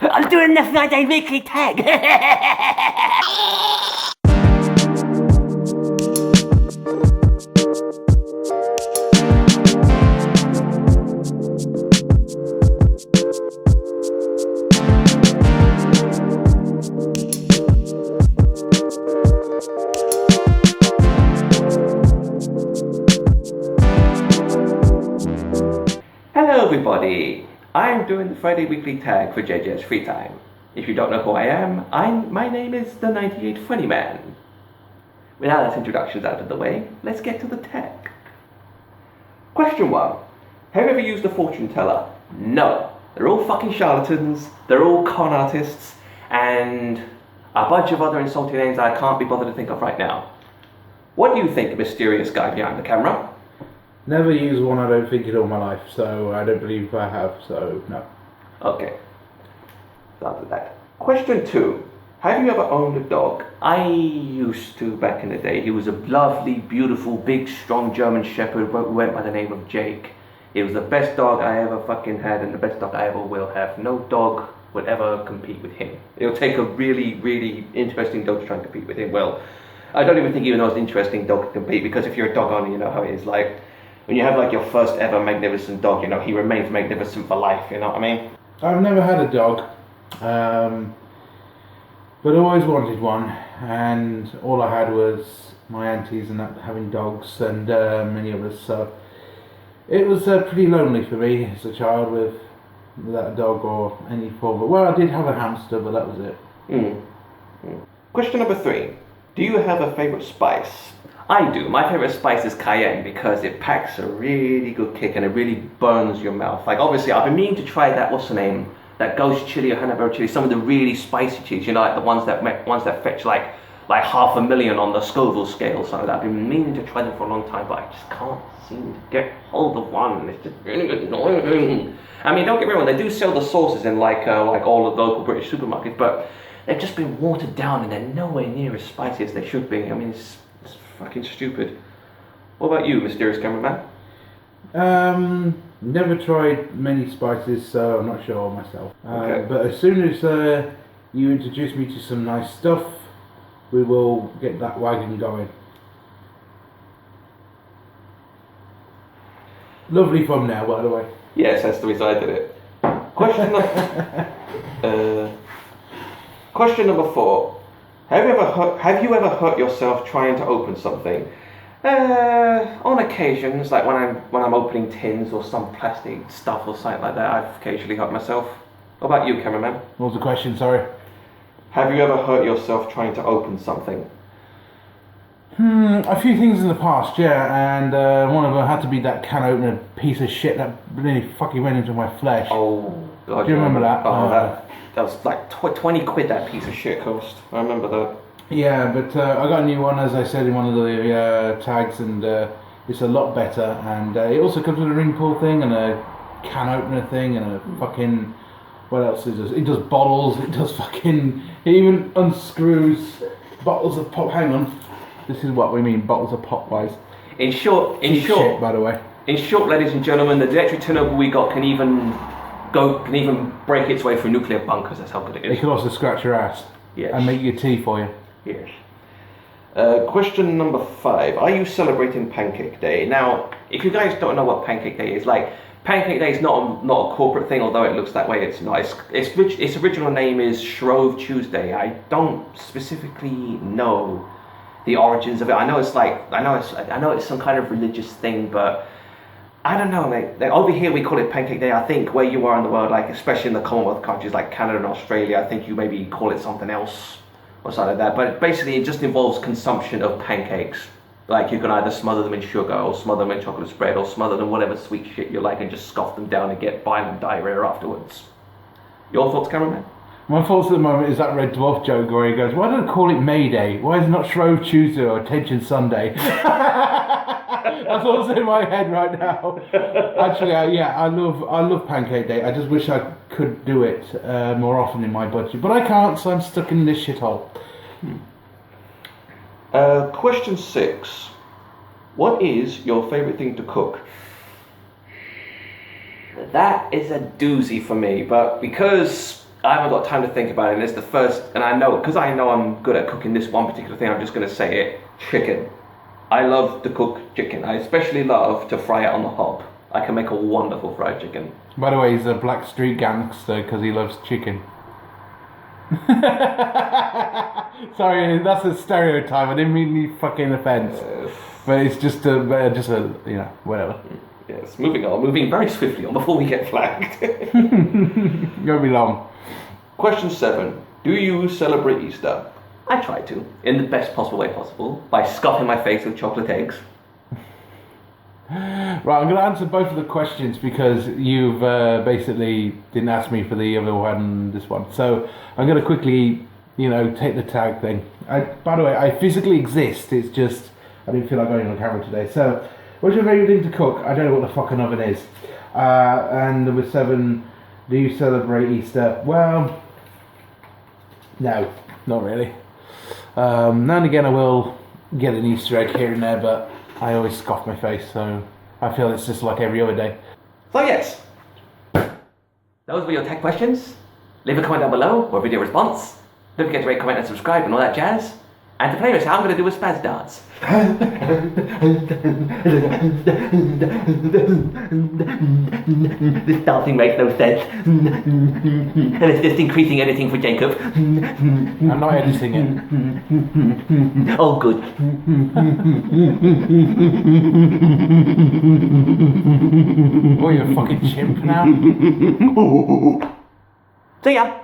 I'm doing the Friday weekly tag. Hello everybody, I'm doing the Friday weekly tag for JJ's free time. If you don't know who I am, my name is the 98 Funny Man. With all those introductions out of the way, let's get to the tag. Question 1. Have you ever used a fortune teller? No. They're all fucking charlatans, they're all con artists, and a bunch of other insulting names that I can't be bothered to think of right now. What do you think, mysterious guy behind the camera? Never used one, I don't think, in all my life, so I don't believe I have, so no. Okay. So after that. Question 2. Have you ever owned a dog? I used to back in the day. He was a lovely, beautiful, big, strong German Shepherd who went by the name of Jake. He was the best dog I ever fucking had and the best dog I ever will have. No dog would ever compete with him. It'll take a really, really interesting dog to try and compete with him. Well, I don't even think even the most interesting dog can compete, because if you're a dog owner, you know how it is. Like, when you have like your first ever magnificent dog, you know, he remains magnificent for life, you know what I mean? I've never had a dog, but I always wanted one, and all I had was my aunties and that having dogs and many others, so it was pretty lonely for me as a child without a dog or any form of... Well, I did have a hamster, but that was it. Question number 3. Do you have a favourite spice? I do. My favourite spice is cayenne because it packs a really good kick and it really burns your mouth. Like, obviously, I've been meaning to try that, what's the name? That ghost chili or habanero chili, some of the really spicy chilies, you know, like the ones that fetch like $500,000 on the Scoville scale or something like that. I've been meaning to try them for a long time, but I just can't seem to get hold of one. It's just really annoying. I mean, don't get me wrong, they do sell the sauces in like all of the local British supermarkets, but they've just been watered down and they're nowhere near as spicy as they should be. I mean, it's fucking stupid. What about you, mysterious cameraman? Never tried many spices, so I'm not sure myself. Okay. But as soon as you introduce me to some nice stuff, we will get that wagon going. Lovely thumbnail, by the way. Yes, that's the reason I did it. Question number 4. Have you ever hurt yourself trying to open something? On occasions, like when I'm opening tins or some plastic stuff or something like that, I've occasionally hurt myself. What about you, cameraman? What was the question, sorry? Have you ever hurt yourself trying to open something? A few things in the past, yeah, and one of them had to be that can opener piece of shit that really fucking went into my flesh. Oh, God. Do you remember that? Oh, that was like 20 quid that piece of shit cost. I remember that. Yeah, but I got a new one, as I said in one of the tags, and it's a lot better. And it also comes with a ring pull thing and a can opener thing and a fucking... What else it does? It does bottles, it does fucking... It even unscrews bottles of pop... Hang on. This is what we mean, bottles of pop wise. In short, shit, by the way. In short, ladies and gentlemen, the electric turnover we got can even break its way through nuclear bunkers. That's how good it is. It can also scratch your ass. Yes. And make your tea for you. Yes. Question number 5. Are you celebrating Pancake Day? Now, if you guys don't know what Pancake Day is, like, Pancake Day is not a corporate thing, although it looks that way. It's not. Its original name is Shrove Tuesday. I don't specifically know the origins of it. I know it's some kind of religious thing, but I don't know. Like over here we call it Pancake Day. I think where you are in the world, like especially in the Commonwealth countries like Canada and Australia, I think you maybe call it something else or something like that. But basically, it just involves consumption of pancakes. Like you can either smother them in sugar or smother them in chocolate spread or smother them whatever sweet shit you like and just scoff them down and get violent diarrhea afterwards. Your thoughts, cameraman? My thoughts at the moment is that Red Dwarf joke where he goes, why don't I call it May Day? Why is it not Shrove Tuesday or Attention Sunday? That's what's in my head right now. Actually, I love Pancake Day. I just wish I could do it more often in my budget. But I can't, so I'm stuck in this shithole. Question 6. What is your favourite thing to cook? That is a doozy for me, but because I haven't got time to think about it, and it's the first, and I know, because I know I'm good at cooking this one particular thing, I'm just going to say it, chicken. I love to cook chicken. I especially love to fry it on the hob. I can make a wonderful fried chicken. By the way, he's a black street gangster because he loves chicken. Sorry, that's a stereotype. I didn't mean any fucking offence. But it's just a, you know, whatever. Yes, moving on. Moving very swiftly on before we get flagged. Won't be long. Question 7. Do you celebrate Easter? I try to, in the best possible way possible, by scoffing my face with chocolate eggs. Right, I'm going to answer both of the questions because you've basically didn't ask me for the other one, this one. So I'm going to quickly, you know, take the tag thing. By the way, I physically exist. It's just I didn't feel like going on camera today. So, what's your favourite thing to cook? I don't know what the fucking oven is. And number 7, do you celebrate Easter? Well, no, not really. Now and again I will get an Easter egg here and there, but I always scoff my face, so I feel it's just like every other day. So yes, those were your tech questions. Leave a comment down below or a video response. Don't forget to rate, comment and subscribe and all that jazz. And to play this, I'm going to do a spaz dance. This dancing makes no sense. And it's just increasing editing for Jacob. I'm not editing it. Oh, good. What, you're a fucking chimp now? See ya.